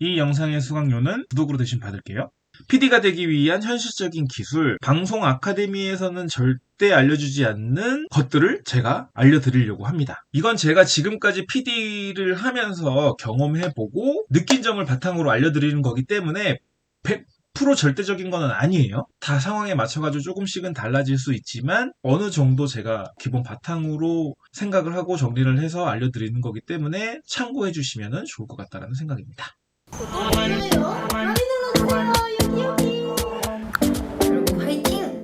이 영상의 수강료는 구독으로 대신 받을게요. PD가 되기 위한 현실적인 기술, 방송 아카데미에서는 절대 알려주지 않는 것들을 제가 알려드리려고 합니다. 이건 제가 지금까지 PD를 하면서 경험해보고 느낀 점을 바탕으로 알려드리는 거기 때문에 100% 절대적인 건 아니에요. 다 상황에 맞춰가지고 조금씩은 달라질 수 있지만 어느 정도 제가 기본 바탕으로 생각을 하고 정리를 해서 알려드리는 거기 때문에 참고해 주시면 좋을 것 같다는 생각입니다. 눌러주세요. 많이 눌러주세요. 여기. 그리고 화이팅!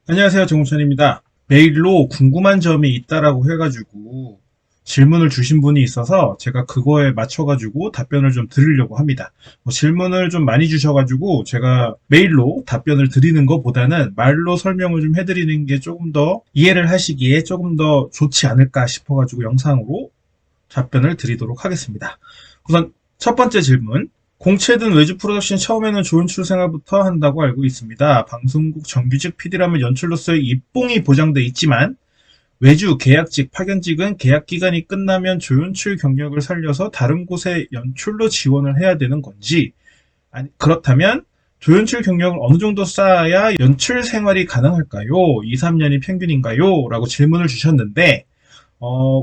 안녕하세요, 정우천입니다. 메일로 궁금한 점이 있다라고 해가지고 질문을 주신 분이 있어서 제가 그거에 맞춰가지고 답변을 좀 드리려고 합니다. 질문을 좀 많이 주셔가지고 제가 메일로 답변을 드리는 것보다는 말로 설명을 좀 해드리는 게 조금 더 이해를 하시기에 조금 더 좋지 않을까 싶어가지고 영상으로 답변을 드리도록 하겠습니다. 우선 첫 번째 질문. 공채든 외주 프로덕션 처음에는 조연출 생활부터 한다고 알고 있습니다. 방송국 정규직 PD라면 연출로서의 입봉이 보장돼 있지만 외주, 계약직, 파견직은 계약 기간이 끝나면 조연출 경력을 살려서 다른 곳에 연출로 지원을 해야 되는 건지, 아니, 그렇다면 조연출 경력을 어느 정도 쌓아야 연출 생활이 가능할까요? 2, 3년이 평균인가요? 라고 질문을 주셨는데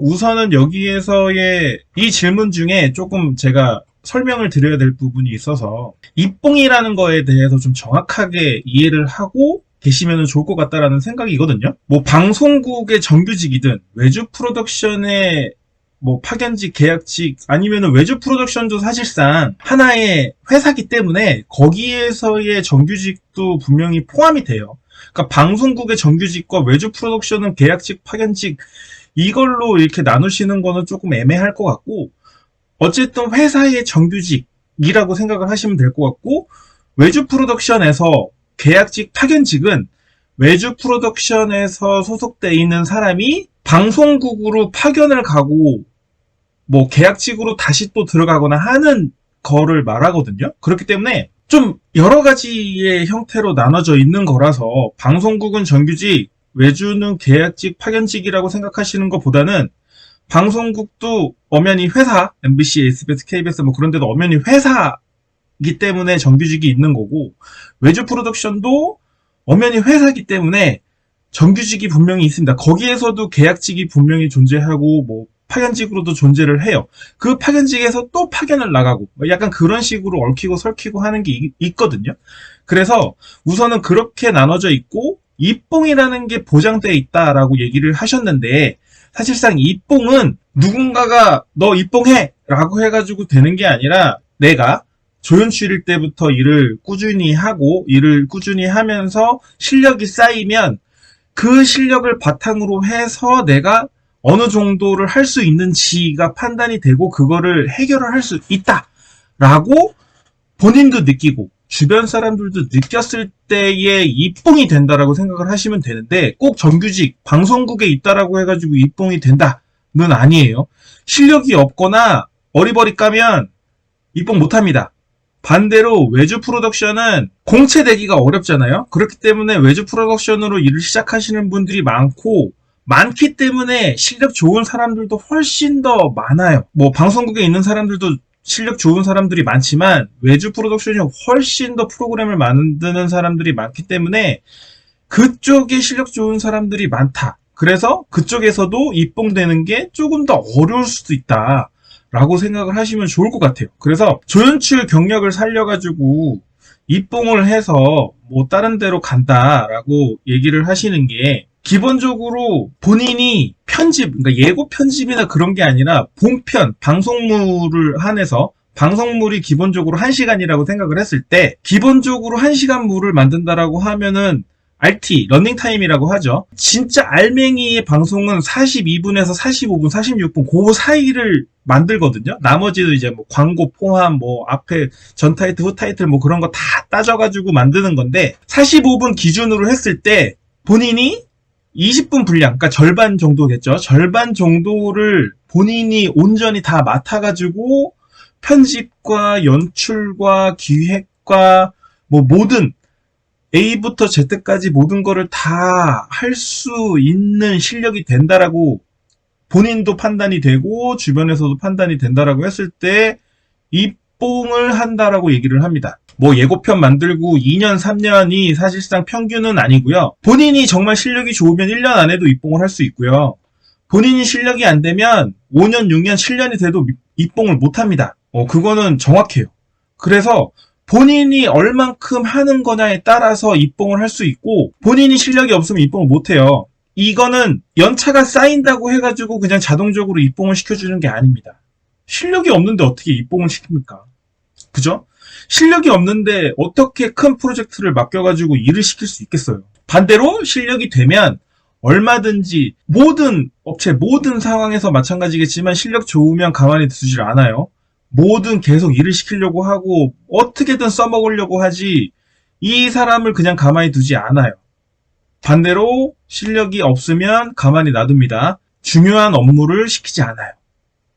우선은 여기에서의 이 질문 중에 조금 제가 설명을 드려야 될 부분이 있어서 입봉이라는 거에 대해서 좀 정확하게 이해를 하고 계시면 좋을 것 같다라는 생각이거든요. 뭐 방송국의 정규직이든 외주 프로덕션의 뭐 파견직, 계약직 아니면 외주 프로덕션도 사실상 하나의 회사기 때문에 거기에서의 정규직도 분명히 포함이 돼요. 그러니까 방송국의 정규직과 외주 프로덕션은 계약직, 파견직 이걸로 이렇게 나누시는 거는 조금 애매할 것 같고 어쨌든 회사의 정규직이라고 생각을 하시면 될 것 같고 외주 프로덕션에서 계약직, 파견직은 외주 프로덕션에서 소속돼 있는 사람이 방송국으로 파견을 가고 뭐 계약직으로 다시 또 들어가거나 하는 거를 말하거든요. 그렇기 때문에 좀 여러 가지의 형태로 나눠져 있는 거라서 방송국은 정규직, 외주는 계약직, 파견직이라고 생각하시는 것보다는 방송국도 엄연히 회사, MBC, SBS, KBS 뭐 그런 데도 엄연히 회사이기 때문에 정규직이 있는 거고 외주 프로덕션도 엄연히 회사이기 때문에 정규직이 분명히 있습니다. 거기에서도 계약직이 분명히 존재하고 뭐 파견직으로도 존재를 해요. 그 파견직에서 또 파견을 나가고 약간 그런 식으로 얽히고 설키고 하는 게 있거든요. 그래서 우선은 그렇게 나눠져 있고 입봉이라는 게 보장되어 있다라고 얘기를 하셨는데 사실상 입봉은 누군가가 너 입봉해! 라고 해가지고 되는 게 아니라 내가 조연출일 때부터 일을 꾸준히 하고 일을 꾸준히 하면서 실력이 쌓이면 그 실력을 바탕으로 해서 내가 어느 정도를 할 수 있는지가 판단이 되고 그거를 해결을 할 수 있다! 라고 본인도 느끼고 주변 사람들도 느꼈을 때에 입봉이 된다라고 생각을 하시면 되는데 꼭 정규직, 방송국에 있다라고 해가지고 입봉이 된다는 아니에요. 실력이 없거나 어리버리 까면 입봉 못합니다. 반대로 외주 프로덕션은 공채되기가 어렵잖아요. 그렇기 때문에 외주 프로덕션으로 일을 시작하시는 분들이 많기 때문에 실력 좋은 사람들도 훨씬 더 많아요. 뭐 방송국에 있는 사람들도 실력 좋은 사람들이 많지만 외주 프로덕션이 훨씬 더 프로그램을 만드는 사람들이 많기 때문에 그쪽에 실력 좋은 사람들이 많다. 그래서 그쪽에서도 입봉되는 게 조금 더 어려울 수도 있다. 라고 생각을 하시면 좋을 것 같아요. 그래서 조연출 경력을 살려가지고 입봉을 해서 뭐 다른 데로 간다라고 얘기를 하시는 게 기본적으로 본인이 편집, 그러니까 예고 편집이나 그런 게 아니라 본편, 방송물을 한해서 방송물이 기본적으로 1시간이라고 생각을 했을 때 기본적으로 1시간물을 만든다라고 하면은 RT, 러닝타임이라고 하죠. 진짜 알맹이의 방송은 42분에서 45분, 46분 그 사이를 만들거든요. 나머지는 이제 뭐 광고 포함, 뭐 앞에 전 타이틀, 후 타이틀 뭐 그런 거 다 따져가지고 만드는 건데 45분 기준으로 했을 때 본인이 20분 분량, 그러니까 절반 정도겠죠. 절반 정도를 본인이 온전히 다 맡아가지고 편집과 연출과 기획과 뭐 모든 A부터 Z까지 모든 거를 다 할 수 있는 실력이 된다라고 본인도 판단이 되고 주변에서도 판단이 된다라고 했을 때 이 입봉을 한다라고 얘기를 합니다. 뭐 예고편 만들고 2년, 3년이 사실상 평균은 아니고요. 본인이 정말 실력이 좋으면 1년 안에도 입봉을 할 수 있고요. 본인이 실력이 안 되면 5년, 6년, 7년이 돼도 입봉을 못 합니다. 그거는 정확해요. 그래서 본인이 얼만큼 하는 거냐에 따라서 입봉을 할 수 있고, 본인이 실력이 없으면 입봉을 못 해요. 이거는 연차가 쌓인다고 해가지고 그냥 자동적으로 입봉을 시켜주는 게 아닙니다. 실력이 없는데 어떻게 입봉을 시킵니까? 그죠? 실력이 없는데 어떻게 큰 프로젝트를 맡겨가지고 일을 시킬 수 있겠어요? 반대로 실력이 되면 얼마든지 모든 업체, 모든 상황에서 마찬가지겠지만 실력 좋으면 가만히 두질 않아요. 뭐든 계속 일을 시키려고 하고 어떻게든 써먹으려고 하지 이 사람을 그냥 가만히 두지 않아요. 반대로 실력이 없으면 가만히 놔둡니다. 중요한 업무를 시키지 않아요.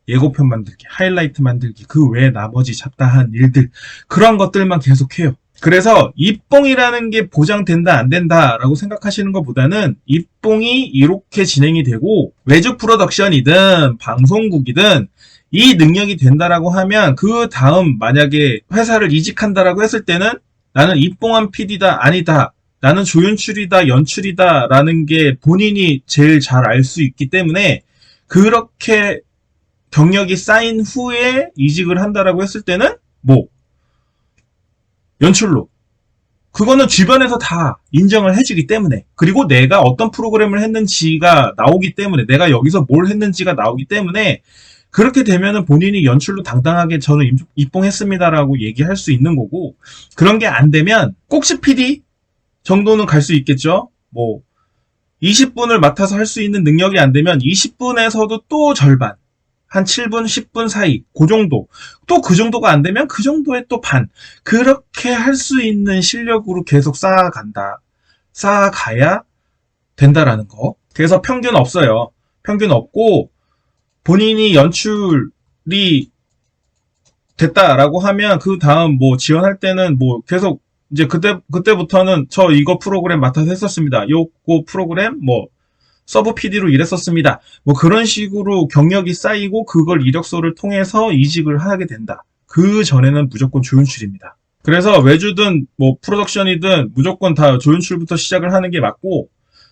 예고편 만들기, 하이라이트 만들기, 그 외에 나머지 잡다한 일들, 그런 것들만 계속해요. 그래서 입봉이라는 게 보장된다 안 된다라고 생각하시는 것보다는 입봉이 이렇게 진행이 되고 외주 프로덕션이든 방송국이든 이 능력이 된다라고 하면 그 다음 만약에 회사를 이직한다라고 했을 때는 나는 입봉한 PD다 아니다. 나는 조연출이다 연출이다 라는 게 본인이 제일 잘 알 수 있기 때문에 그렇게 경력이 쌓인 후에 이직을 한다라고 했을 때는 뭐 연출로 그거는 주변에서 다 인정을 해주기 때문에 그리고 내가 어떤 프로그램을 했는지가 나오기 때문에 내가 여기서 뭘 했는지가 나오기 때문에 그렇게 되면은 본인이 연출로 당당하게 저는 입봉했습니다라고 얘기할 수 있는 거고 그런 게 안 되면 꼭지 PD 정도는 갈 수 있겠죠. 뭐 20분을 맡아서 할 수 있는 능력이 안 되면 20분에서도 또 절반 한 7분, 10분 사이 그 정도 또 그 정도가 안 되면 그 정도의 또 반 그렇게 할 수 있는 실력으로 계속 쌓아가야 된다라는 거. 그래서 평균 없어요. 평균 없고 본인이 연출이 됐다라고 하면 그 다음 뭐 지원할 때는 뭐 계속 이제 그때부터는 저 이거 프로그램 맡아서 했었습니다. 요거 프로그램 뭐 서브 PD로 일했었습니다. 뭐 그런 식으로 경력이 쌓이고 그걸 이력서를 통해서 이직을 하게 된다. 그 전에는 무조건 조연출입니다. 그래서 외주든 뭐 프로덕션이든 무조건 다 조연출부터 시작을 하는 게 맞고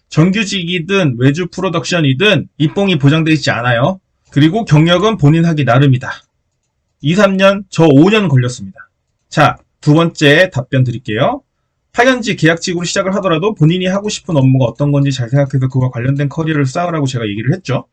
정규직이든 외주 프로덕션이든 입봉이 보장되어 있지 않아요. 그리고 경력은 본인 하기 나름이다. 2, 3년, 저 5년 걸렸습니다. 자, 두 번째 답변 드릴게요. 파견직, 계약직으로 시작을 하더라도 본인이 하고 싶은 업무가 어떤 건지 잘 생각해서 그와 관련된 커리어를 쌓으라고 제가 얘기를 했죠.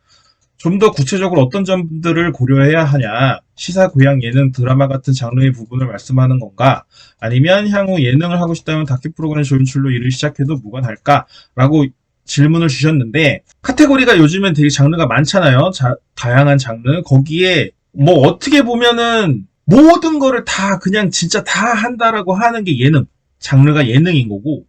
좀 더 구체적으로 어떤 점들을 고려해야 하냐, 시사, 교양, 예능, 드라마 같은 장르의 부분을 말씀하는 건가, 아니면 향후 예능을 하고 싶다면 다큐 프로그램 조연출로 일을 시작해도 무관할까? 라고 질문을 주셨는데, 카테고리가 요즘엔 되게 장르가 많잖아요. 다양한 장르. 거기에 뭐 어떻게 보면은 모든 거를 다 그냥 진짜 다 한다라고 하는 게 예능. 장르가 예능인 거고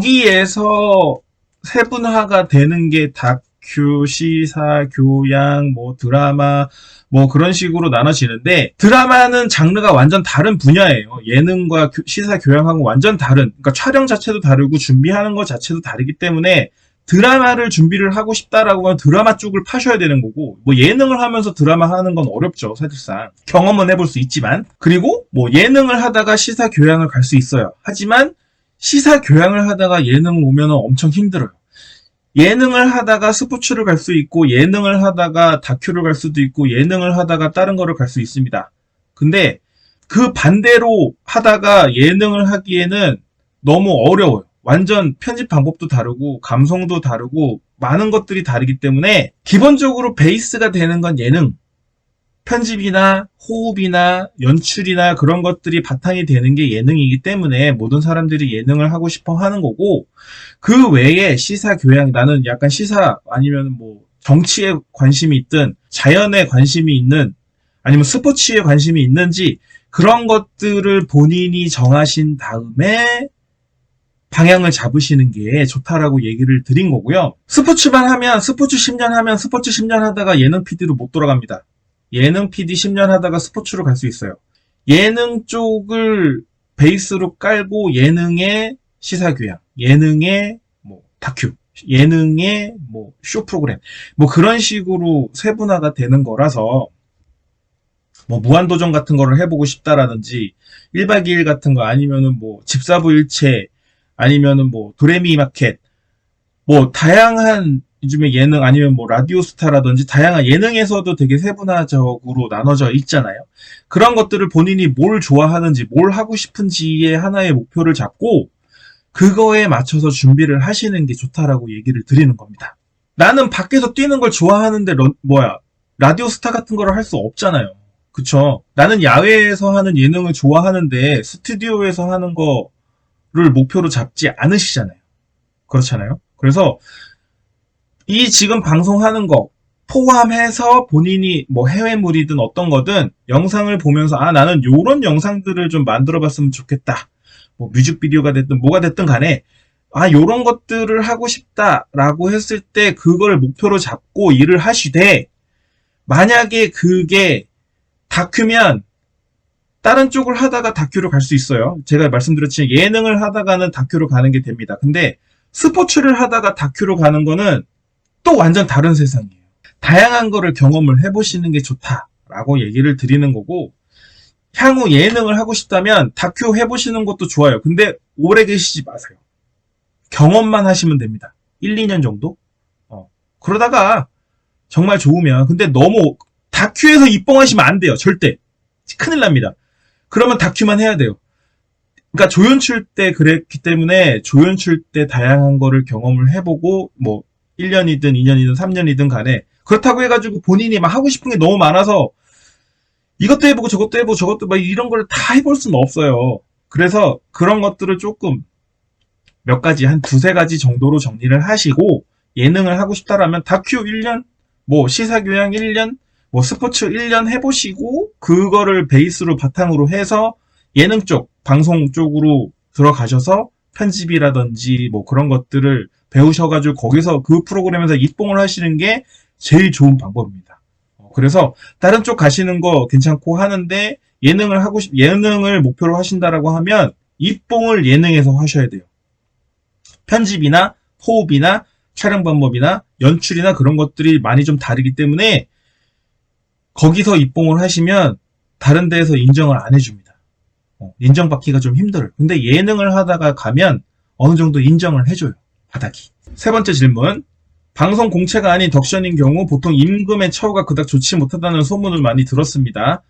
거기에서 세분화가 되는 게 다큐, 시사, 교양, 뭐 드라마 뭐 그런 식으로 나눠지는데 드라마는 장르가 완전 다른 분야예요. 예능과 시사, 교양하고 완전 다른 그러니까 촬영 자체도 다르고 준비하는 것 자체도 다르기 때문에 드라마를 준비를 하고 싶다라고 하면 드라마 쪽을 파셔야 되는 거고 뭐 예능을 하면서 드라마 하는 건 어렵죠. 사실상 경험은 해볼 수 있지만 그리고 뭐 예능을 하다가 시사 교양을 갈 수 있어요. 하지만 시사 교양을 하다가 예능을 오면 엄청 힘들어요. 예능을 하다가 스포츠를 갈 수 있고 예능을 하다가 다큐를 갈 수도 있고 예능을 하다가 다른 거를 갈 수 있습니다. 근데 그 반대로 하다가 예능을 하기에는 너무 어려워요. 완전 편집 방법도 다르고 감성도 다르고 많은 것들이 다르기 때문에 기본적으로 베이스가 되는 건 예능, 편집이나 호흡이나 연출이나 그런 것들이 바탕이 되는 게 예능이기 때문에 모든 사람들이 예능을 하고 싶어 하는 거고 그 외에 시사, 교양, 나는 약간 시사 아니면 뭐 정치에 관심이 있든 자연에 관심이 있는 아니면 스포츠에 관심이 있는지 그런 것들을 본인이 정하신 다음에 방향을 잡으시는 게 좋다라고 얘기를 드린 거고요. 스포츠만 하면 스포츠 10년 하면 스포츠 10년 하다가 예능 PD로 못 돌아갑니다. 예능 PD 10년 하다가 스포츠로 갈 수 있어요. 예능 쪽을 베이스로 깔고 예능의 시사교양, 예능의 뭐 다큐, 예능의 뭐 쇼 프로그램 뭐 그런 식으로 세분화가 되는 거라서 뭐 무한도전 같은 거를 해보고 싶다라든지 1박 2일 같은 거 아니면은 뭐 집사부일체 아니면은 뭐 도레미 마켓 뭐 다양한 요즘에 예능 아니면 뭐 라디오스타라든지 다양한 예능에서도 되게 세분화적으로 나눠져 있잖아요. 그런 것들을 본인이 뭘 좋아하는지 뭘 하고 싶은지의 하나의 목표를 잡고 그거에 맞춰서 준비를 하시는 게 좋다라고 얘기를 드리는 겁니다. 나는 밖에서 뛰는 걸 좋아하는데 라디오스타 같은 거를 할 수 없잖아요. 그쵸? 나는 야외에서 하는 예능을 좋아하는데 스튜디오에서 하는 거를 목표로 잡지 않으시잖아요. 그렇잖아요. 그래서 이 지금 방송하는 거 포함해서 본인이 뭐 해외물이든 어떤 거든 영상을 보면서 나는 요런 영상들을 좀 만들어 봤으면 좋겠다. 뭐 뮤직비디오가 됐든 뭐가 됐든 간에 요런 것들을 하고 싶다라고 했을 때 그걸 목표로 잡고 일을 하시되 만약에 그게 다큐면 다른 쪽을 하다가 다큐로 갈 수 있어요. 제가 말씀드렸지만 예능을 하다가는 다큐로 가는 게 됩니다. 근데 스포츠를 하다가 다큐로 가는 거는 또 완전 다른 세상이에요. 다양한 거를 경험을 해보시는 게 좋다라고 얘기를 드리는 거고 향후 예능을 하고 싶다면 다큐 해보시는 것도 좋아요. 근데 오래 계시지 마세요. 경험만 하시면 됩니다. 1, 2년 정도? 그러다가 정말 좋으면 근데 너무 다큐에서 입봉하시면 안 돼요. 절대. 큰일 납니다. 그러면 다큐만 해야 돼요. 그러니까 조연출 때 그랬기 때문에 조연출 때 다양한 거를 경험을 해보고 뭐 1년이든 2년이든 3년이든 간에 그렇다고 해가지고 본인이 막 하고 싶은 게 너무 많아서 이것도 해보고 저것도 해보고 저것도 막 이런 걸 다 해볼 수는 없어요. 그래서 그런 것들을 조금 몇 가지 한 두세 가지 정도로 정리를 하시고 예능을 하고 싶다라면 다큐 1년 뭐 시사교양 1년 뭐 스포츠 1년 해보시고 그거를 베이스로 바탕으로 해서 예능 쪽 방송 쪽으로 들어가셔서 편집이라든지 뭐 그런 것들을 배우셔가지고 거기서 그 프로그램에서 입봉을 하시는 게 제일 좋은 방법입니다. 그래서 다른 쪽 가시는 거 괜찮고 하는데 예능을 목표로 하신다라고 하면 입봉을 예능에서 하셔야 돼요. 편집이나 호흡이나 촬영 방법이나 연출이나 그런 것들이 많이 좀 다르기 때문에 거기서 입봉을 하시면 다른 데에서 인정을 안 해줍니다. 인정받기가 좀 힘들어요. 근데 예능을 하다가 가면 어느 정도 인정을 해줘요. 바닥이. 세 번째 질문. 방송 공채가 아닌 덕션인 경우 보통 임금의 처우가 그닥 좋지 못하다는 소문을 많이 들었습니다.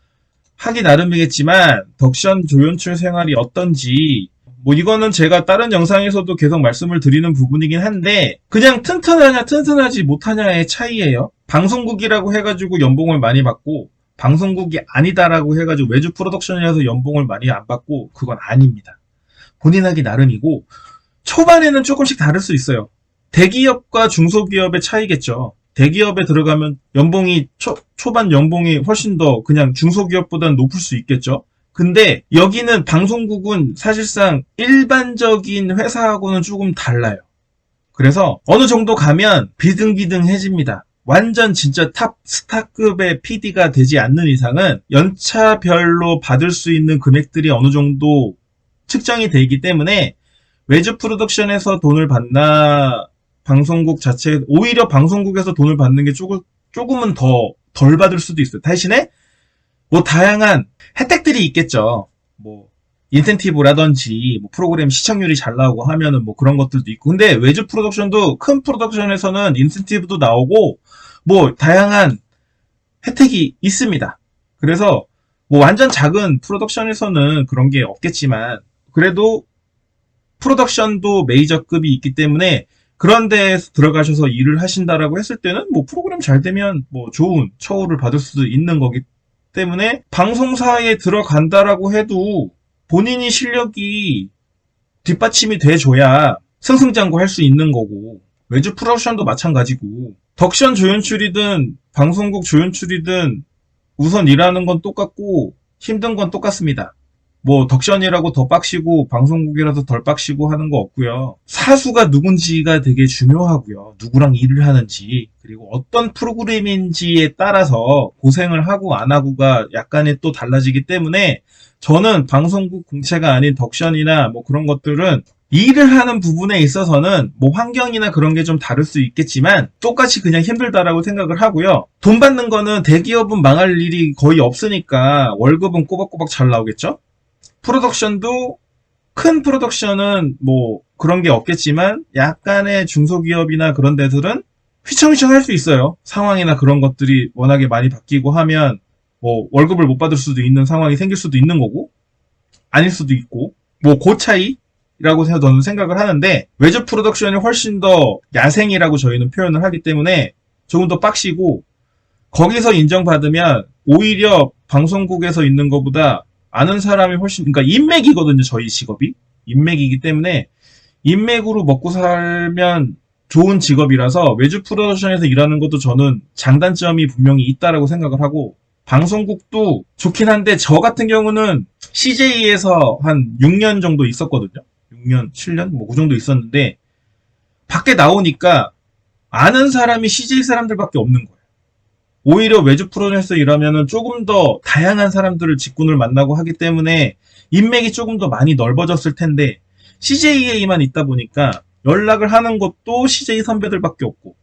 하기 나름이겠지만 덕션 조연출 생활이 어떤지 뭐 이거는 제가 다른 영상에서도 계속 말씀을 드리는 부분이긴 한데 그냥 튼튼하냐 튼튼하지 못하냐의 차이예요. 방송국이라고 해가지고 연봉을 많이 받고 방송국이 아니다라고 해가지고 외주 프로덕션이라서 연봉을 많이 안 받고 그건 아닙니다. 본인 하기 나름이고 초반에는 조금씩 다를 수 있어요. 대기업과 중소기업의 차이겠죠. 대기업에 들어가면 연봉이 초반 연봉이 훨씬 더 그냥 중소기업보다는 높을 수 있겠죠. 근데 여기는 방송국은 사실상 일반적인 회사하고는 조금 달라요. 그래서 어느 정도 가면 비등비등해집니다. 완전 진짜 탑 스타급의 PD가 되지 않는 이상은 연차별로 받을 수 있는 금액들이 어느 정도 측정이 되기 때문에 외주 프로덕션에서 돈을 받나 방송국 자체 오히려 방송국에서 돈을 받는 게 조금은 더 덜 받을 수도 있어요. 대신에 뭐 다양한 혜택들이 있겠죠. 뭐 인센티브라든지 뭐 프로그램 시청률이 잘 나오고 하면은 뭐 그런 것들도 있고. 근데 외주 프로덕션도 큰 프로덕션에서는 인센티브도 나오고 뭐 다양한 혜택이 있습니다. 그래서 뭐 완전 작은 프로덕션에서는 그런 게 없겠지만 그래도 프로덕션도 메이저급이 있기 때문에 그런 데에서 들어가셔서 일을 하신다라고 했을 때는 뭐 프로그램 잘 되면 뭐 좋은 처우를 받을 수도 있는 거기 때문에 방송사에 들어간다라고 해도 본인이 실력이 뒷받침이 돼줘야 승승장구할 수 있는 거고 외주 프로덕션도 마찬가지고 덕션 조연출이든 방송국 조연출이든 우선 일하는 건 똑같고 힘든 건 똑같습니다. 뭐 덕션이라고 더 빡시고 방송국이라도 덜 빡시고 하는 거 없고요. 사수가 누군지가 되게 중요하고요. 누구랑 일을 하는지 그리고 어떤 프로그램인지에 따라서 고생을 하고 안 하고가 약간의 또 달라지기 때문에 저는 방송국 공채가 아닌 덕션이나 뭐 그런 것들은 일을 하는 부분에 있어서는 뭐 환경이나 그런 게 좀 다를 수 있겠지만 똑같이 그냥 힘들다라고 생각을 하고요. 돈 받는 거는 대기업은 망할 일이 거의 없으니까 월급은 꼬박꼬박 잘 나오겠죠? 프로덕션도 큰 프로덕션은 뭐 그런 게 없겠지만 약간의 중소기업이나 그런 데들은 휘청휘청 할 수 있어요. 상황이나 그런 것들이 워낙에 많이 바뀌고 하면 뭐 월급을 못 받을 수도 있는 상황이 생길 수도 있는 거고 아닐 수도 있고 뭐 그 차이라고 저는 생각을 하는데 외주 프로덕션이 훨씬 더 야생이라고 저희는 표현을 하기 때문에 조금 더 빡시고 거기서 인정받으면 오히려 방송국에서 있는 것보다 아는 사람이 훨씬 그러니까 인맥이거든요. 저희 직업이 인맥이기 때문에 인맥으로 먹고 살면 좋은 직업이라서 외주 프로덕션에서 일하는 것도 저는 장단점이 분명히 있다라고 생각을 하고 방송국도 좋긴 한데 저 같은 경우는 CJ에서 한 6년 정도 있었거든요. 6년, 7년 뭐 그 정도 있었는데 밖에 나오니까 아는 사람이 CJ 사람들밖에 없는 거예요. 오히려 외주 프로에서 일하면은 조금 더 다양한 사람들을 직군을 만나고 하기 때문에 인맥이 조금 더 많이 넓어졌을 텐데 CJ에만 있다 보니까 연락을 하는 것도 CJ 선배들밖에 없고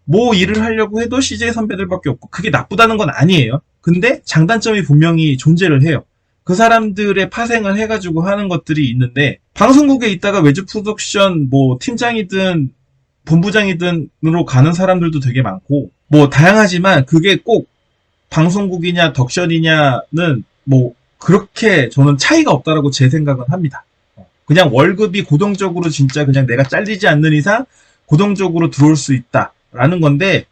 뭐 일을 하려고 해도 CJ 선배들밖에 없고 그게 나쁘다는 건 아니에요. 근데 장단점이 분명히 존재를 해요. 그 사람들의 파생을 해가지고 하는 것들이 있는데 방송국에 있다가 외주 프로덕션 뭐 팀장이든 본부장이든으로 가는 사람들도 되게 많고 뭐 다양하지만 그게 꼭 방송국이냐 덕션이냐는 뭐 그렇게 저는 차이가 없다라고 제 생각은 합니다. 그냥 월급이 고정적으로 진짜 그냥 내가 잘리지 않는 이상 고정적으로 들어올 수 있다라는 건데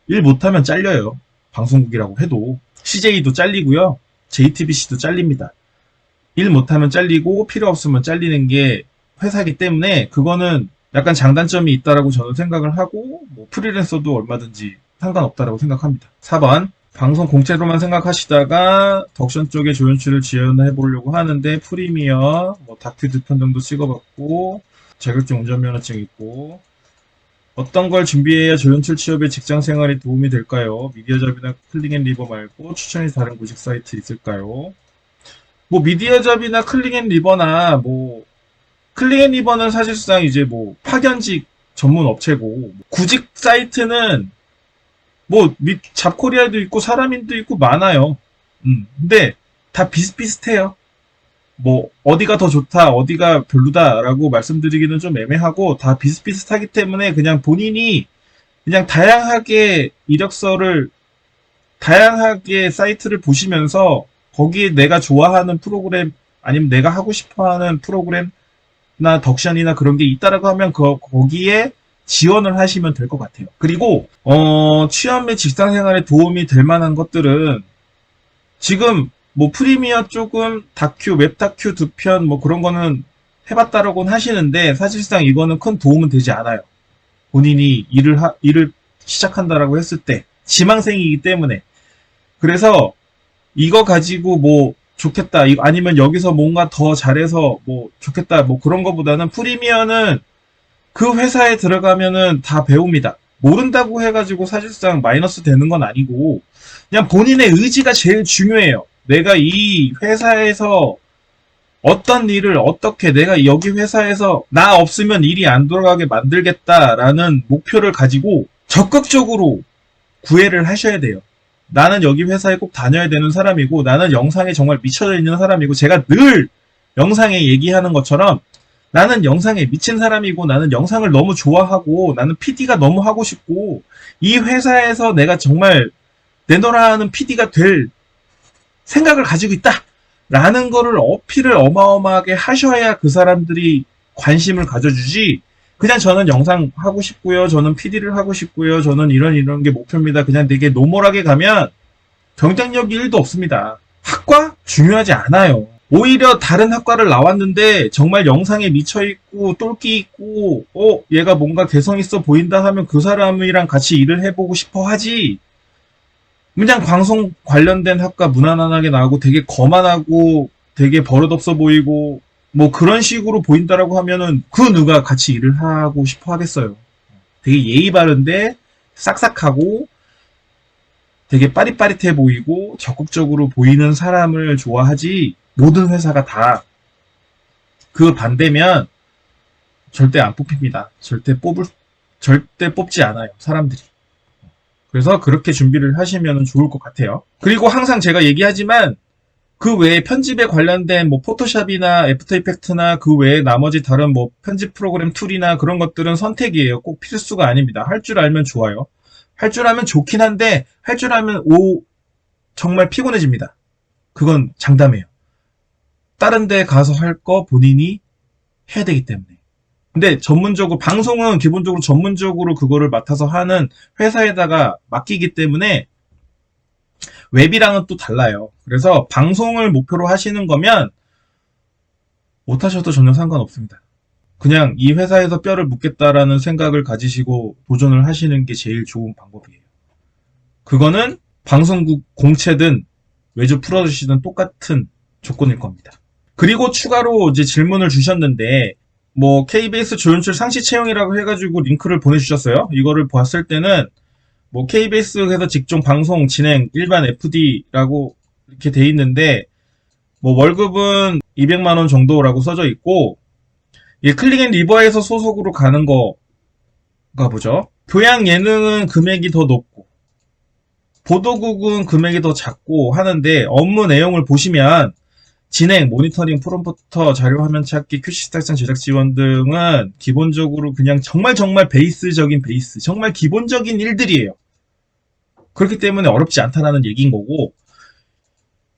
일 못하면 잘려요. 방송국이라고 해도 CJ도 잘리고요. JTBC도 잘립니다. 일 못하면 잘리고 필요 없으면 잘리는 게 회사이기 때문에 그거는 약간 장단점이 있다라고 저는 생각을 하고 뭐 프리랜서도 얼마든지 상관없다라고 생각합니다. 4번 방송 공채로만 생각하시다가 덕션 쪽에 조연출을 지원해 보려고 하는데 프리미어 뭐 다큐 2편 정도 찍어봤고 자격증 운전면허증 있고 어떤 걸 준비해야 조연출 취업에 직장 생활에 도움이 될까요? 미디어잡이나 클릭앤리버 말고 추천이 다른 구직 사이트 있을까요? 뭐 미디어잡이나 클릭앤리버나 뭐 클릭앤리버는 사실상 이제 뭐 파견직 전문 업체고 구직 사이트는 뭐 잡코리아도 있고 사람인도 있고 많아요. 근데 다 비슷비슷해요. 뭐 어디가 더 좋다, 어디가 별로다라고 말씀드리기는 좀 애매하고 다 비슷비슷하기 때문에 그냥 본인이 그냥 다양하게 이력서를 다양하게 사이트를 보시면서 거기에 내가 좋아하는 프로그램 아니면 내가 하고 싶어하는 프로그램나 덕션이나 그런 게 있다라고 하면 거기에 지원을 하시면 될 것 같아요. 그리고 취업 및 직장 생활에 도움이 될 만한 것들은 지금 뭐 프리미어 조금 다큐, 웹다큐 2편 뭐 그런 거는 해봤다라고는 하시는데 사실상 이거는 큰 도움은 되지 않아요. 본인이 일을 시작한다라고 했을 때 지망생이기 때문에 그래서 이거 가지고 뭐 좋겠다 아니면 여기서 뭔가 더 잘해서 뭐 좋겠다 뭐 그런 거보다는 프리미어는 그 회사에 들어가면은 다 배웁니다. 모른다고 해가지고 사실상 마이너스 되는 건 아니고 그냥 본인의 의지가 제일 중요해요. 내가 이 회사에서 어떤 일을 어떻게 내가 여기 회사에서 나 없으면 일이 안 돌아가게 만들겠다라는 목표를 가지고 적극적으로 구애를 하셔야 돼요. 나는 여기 회사에 꼭 다녀야 되는 사람이고 나는 영상에 정말 미쳐져 있는 사람이고 제가 늘 영상에 얘기하는 것처럼 나는 영상에 미친 사람이고 나는 영상을 너무 좋아하고 나는 PD가 너무 하고 싶고 이 회사에서 내가 정말 내노라하는 PD가 될 생각을 가지고 있다 라는 거를 어필을 어마어마하게 하셔야 그 사람들이 관심을 가져주지 그냥 저는 영상 하고 싶고요 저는 PD를 하고 싶고요 저는 이런 게 목표입니다 그냥 되게 노멀하게 가면 경쟁력이 1도 없습니다. 학과? 중요하지 않아요. 오히려 다른 학과를 나왔는데 정말 영상에 미쳐있고 똘끼 있고 얘가 뭔가 개성 있어 보인다 하면 그 사람이랑 같이 일을 해보고 싶어 하지 그냥 방송 관련된 학과 무난하게 나오고 되게 거만하고 되게 버릇없어 보이고 뭐 그런 식으로 보인다라고 하면은 그 누가 같이 일을 하고 싶어 하겠어요. 되게 예의 바른데 싹싹하고 되게 빠릿빠릿해 보이고 적극적으로 보이는 사람을 좋아하지 모든 회사가 다 그 반대면 절대 안 뽑힙니다. 절대 뽑지 않아요, 사람들이. 그래서 그렇게 준비를 하시면 좋을 것 같아요. 그리고 항상 제가 얘기하지만 그 외에 편집에 관련된 뭐 포토샵이나 애프터 이펙트나 그 외에 나머지 다른 뭐 편집 프로그램 툴이나 그런 것들은 선택이에요. 꼭 필수가 아닙니다. 할 줄 알면 좋아요. 할 줄 알면 좋긴 한데 할 줄 알면 정말 피곤해집니다. 그건 장담해요. 다른 데 가서 할 거 본인이 해야 되기 때문에. 근데 전문적으로 방송은 기본적으로 전문적으로 그거를 맡아서 하는 회사에다가 맡기기 때문에 웹이랑은 또 달라요. 그래서 방송을 목표로 하시는 거면 못하셔도 전혀 상관없습니다. 그냥 이 회사에서 뼈를 묻겠다라는 생각을 가지시고 도전을 하시는 게 제일 좋은 방법이에요. 그거는 방송국 공채든 외주 풀어주시든 똑같은 조건일 겁니다. 그리고 추가로 이제 질문을 주셨는데 뭐 KBS 조연출 상시 채용이라고 해가지고 링크를 보내주셨어요. 이거를 봤을 때는 뭐 KBS에서 직종 방송 진행 일반 FD라고 이렇게 돼 있는데 뭐 월급은 200만 원 정도라고 써져 있고 이 클릭앤리버에서 소속으로 가는 거가 보죠. 교양 예능은 금액이 더 높고 보도국은 금액이 더 작고 하는데 업무 내용을 보시면 진행, 모니터링, 프롬프터, 자료화면 찾기, 큐시 작성, 제작 지원 등은 기본적으로 그냥 정말 베이스적인 베이스, 정말 기본적인 일들이에요. 그렇기 때문에 어렵지 않다라는 얘기인 거고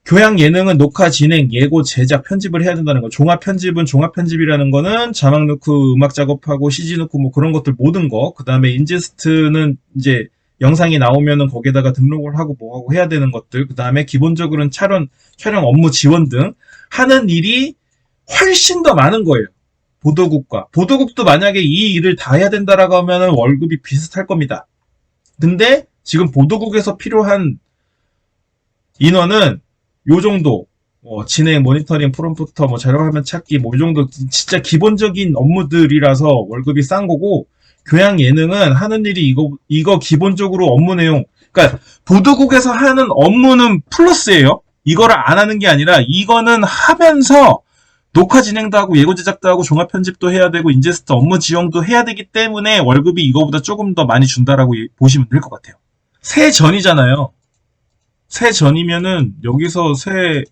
교양 예능은 녹화, 진행, 예고, 제작, 편집을 해야 된다는 거. 종합 편집은 종합 편집이라는 거는 자막 넣고 음악 작업하고 CG 넣고 뭐 그런 것들 모든 거. 그 다음에 인제스트는 이제 영상이 나오면은 거기에다가 등록을 하고 뭐하고 해야 되는 것들. 그 다음에 기본적으로는 촬영 업무 지원 등 하는 일이 훨씬 더 많은 거예요. 보도국과. 보도국도 만약에 이 일을 다 해야 된다라고 하면은 월급이 비슷할 겁니다. 근데 지금 보도국에서 필요한 인원은 요 정도, 진행, 모니터링, 프롬프터, 뭐 자료화면 찾기, 뭐 이 정도 진짜 기본적인 업무들이라서 월급이 싼 거고, 교양 예능은 하는 일이 이거 기본적으로 업무 내용, 그러니까 보도국에서 하는 업무는 플러스예요. 이거를 안 하는 게 아니라 이거는 하면서 녹화 진행도 하고 예고 제작도 하고 종합 편집도 해야 되고 인제스트 업무 지원도 해야 되기 때문에 월급이 이거보다 조금 더 많이 준다라고 보시면 될 것 같아요. 새 전이잖아요. 새 전이면은 여기서 새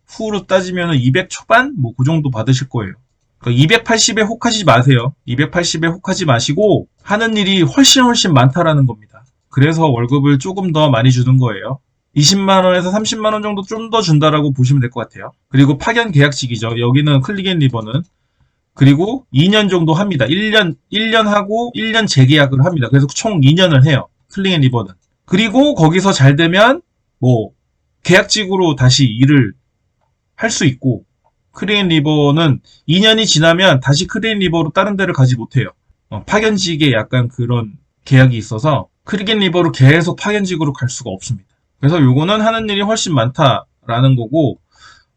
후로 따지면은 200 초반 뭐 그 정도 받으실 거예요. 그러니까 280에 혹하지 마세요. 280에 혹하지 마시고 하는 일이 훨씬 많다라는 겁니다. 그래서 월급을 조금 더 많이 주는 거예요. 20만 원에서 30만 원 정도 좀 더 준다라고 보시면 될 것 같아요. 그리고 파견 계약직이죠. 여기는 클릭앤리버는 그리고 2년 정도 합니다. 1년 하고 1년 재계약을 합니다. 그래서 총 2년을 해요. 클릭앤리버는. 그리고 거기서 잘 되면 뭐 계약직으로 다시 일을 할 수 있고 크레인리버는 2년이 지나면 다시 크레인리버로 다른 데를 가지 못해요. 파견직에 약간 그런 계약이 있어서 크레인리버로 계속 파견직으로 갈 수가 없습니다. 그래서 요거는 하는 일이 훨씬 많다라는 거고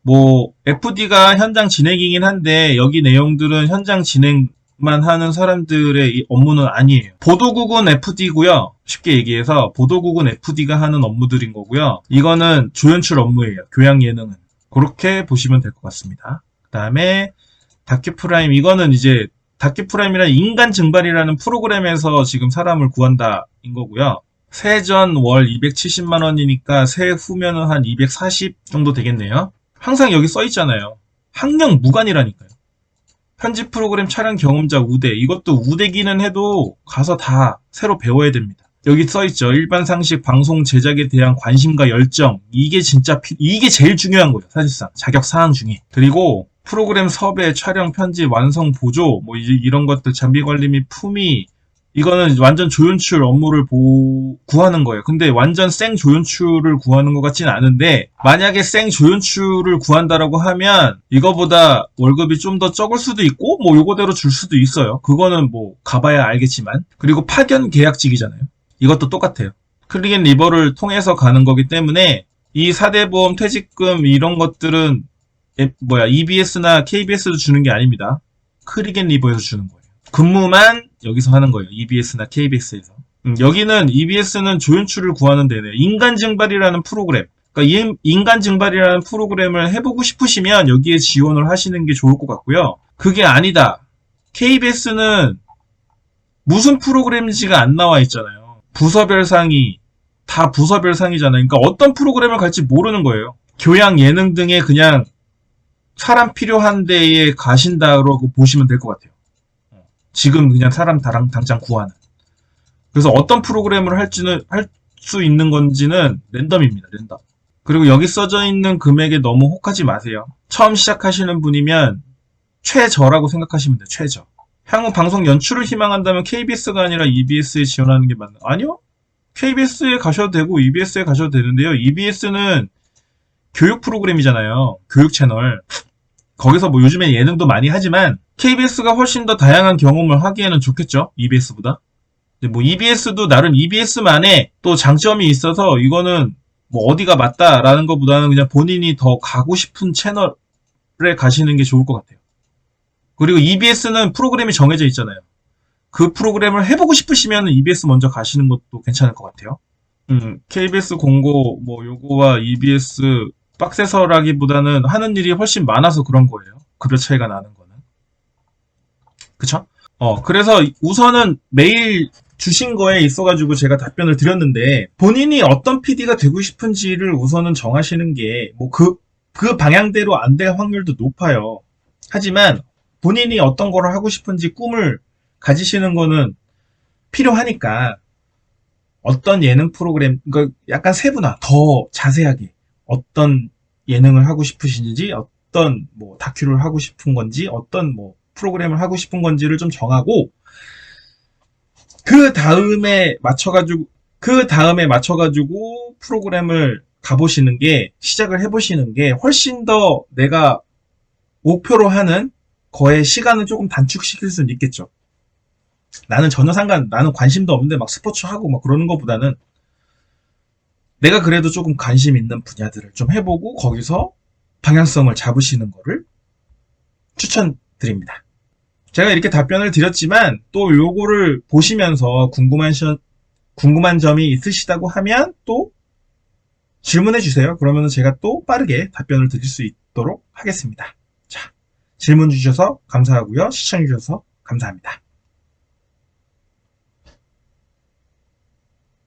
뭐 FD가 현장 진행이긴 한데 여기 내용들은 현장 진행만 하는 사람들의 업무는 아니에요. 보도국은 FD고요. 쉽게 얘기해서 보도국은 FD가 하는 업무들인 거고요. 이거는 조연출 업무예요. 교양 예능은. 그렇게 보시면 될 것 같습니다. 그 다음에 다큐프라임. 이거는 이제 다큐프라임이라는 인간 증발이라는 프로그램에서 지금 사람을 구한다인 거고요. 세전 월 270만 원이니까 세후면은 한 240 정도 되겠네요. 항상 여기 써 있잖아요. 학령 무관이라니까요. 편집 프로그램 촬영 경험자 우대. 이것도 우대기는 해도 가서 다 새로 배워야 됩니다. 여기 써있죠. 일반 상식 방송 제작에 대한 관심과 열정. 이게 제일 중요한 거예요. 사실상. 자격 사항 중에. 그리고 프로그램 섭외, 촬영, 편집, 완성, 보조, 뭐 이런 것들, 장비 관리 및 품위. 이거는 완전 조연출 업무를 구하는 거예요. 근데 완전 생 조연출을 구하는 것 같지는 않은데, 만약에 생 조연출을 구한다라고 하면, 이거보다 월급이 좀 더 적을 수도 있고, 뭐 요거대로 줄 수도 있어요. 그거는 뭐 가봐야 알겠지만. 그리고 파견 계약직이잖아요. 이것도 똑같아요. 클릭앤리버를 통해서 가는 거기 때문에, 이 4대 보험, 퇴직금 이런 것들은 EBS나 KBS도 주는 게 아닙니다. 클릭앤리버에서 주는 거예요. 근무만 여기서 하는 거예요. EBS나 KBS에서. 여기는 EBS는 조연출을 구하는 데네요. 인간증발이라는 프로그램. 그러니까 이 인간증발이라는 프로그램을 해보고 싶으시면 여기에 지원을 하시는 게 좋을 것 같고요. 그게 아니다. KBS는 무슨 프로그램인지가 안 나와 있잖아요. 부서별 상이 다 부서별 상이잖아요. 그러니까 어떤 프로그램을 갈지 모르는 거예요. 교양, 예능 등에 그냥 사람 필요한 데에 가신다고 보시면 될 것 같아요. 지금 그냥 사람 당장 구하는. 그래서 어떤 프로그램을 할 수 있는 건지는 랜덤입니다. 랜덤. 그리고 여기 써져 있는 금액에 너무 혹하지 마세요. 처음 시작하시는 분이면 최저라고 생각하시면 돼요. 최저. 향후 방송 연출을 희망한다면 KBS가 아니라 EBS에 지원하는 게 맞나? 아니요. KBS에 가셔도 되고 EBS에 가셔도 되는데요. EBS는 교육 프로그램이잖아요. 교육 채널. 거기서 뭐 요즘에 예능도 많이 하지만 KBS가 훨씬 더 다양한 경험을 하기에는 좋겠죠. EBS보다. 근데 뭐 EBS도 나름 EBS만의 또 장점이 있어서 이거는 뭐 어디가 맞다라는 것보다는 그냥 본인이 더 가고 싶은 채널에 가시는 게 좋을 것 같아요. 그리고 EBS는 프로그램이 정해져 있잖아요. 그 프로그램을 해보고 싶으시면 EBS 먼저 가시는 것도 괜찮을 것 같아요. KBS 공고 뭐 요거와 EBS 빡세서라기보다는 하는 일이 훨씬 많아서 그런 거예요. 급여 차이가 나는 거는. 그쵸? 그래서 우선은 메일 주신 거에 있어가지고 제가 답변을 드렸는데 본인이 어떤 PD가 되고 싶은지를 우선은 정하시는 게 뭐 그 방향대로 안 될 확률도 높아요. 하지만 본인이 어떤 거를 하고 싶은지 꿈을 가지시는 거는 필요하니까 어떤 예능 프로그램, 그러니까 약간 세분화, 더 자세하게 어떤 예능을 하고 싶으신지, 어떤 뭐 다큐를 하고 싶은 건지, 어떤 뭐 프로그램을 하고 싶은 건지를 좀 정하고 그 다음에 맞춰가지고 프로그램을 가보시는 게, 시작을 해보시는 게 훨씬 더 내가 목표로 하는 거의 시간을 조금 단축시킬 수는 있겠죠. 나는 나는 관심도 없는데 막 스포츠 하고 막 그러는 것보다는 내가 그래도 조금 관심 있는 분야들을 좀 해보고 거기서 방향성을 잡으시는 거를 추천드립니다. 제가 이렇게 답변을 드렸지만 또 요거를 보시면서 궁금한 점이 있으시다고 하면 또 질문해 주세요. 그러면 제가 또 빠르게 답변을 드릴 수 있도록 하겠습니다. 자, 질문 주셔서 감사하고요. 시청해 주셔서 감사합니다.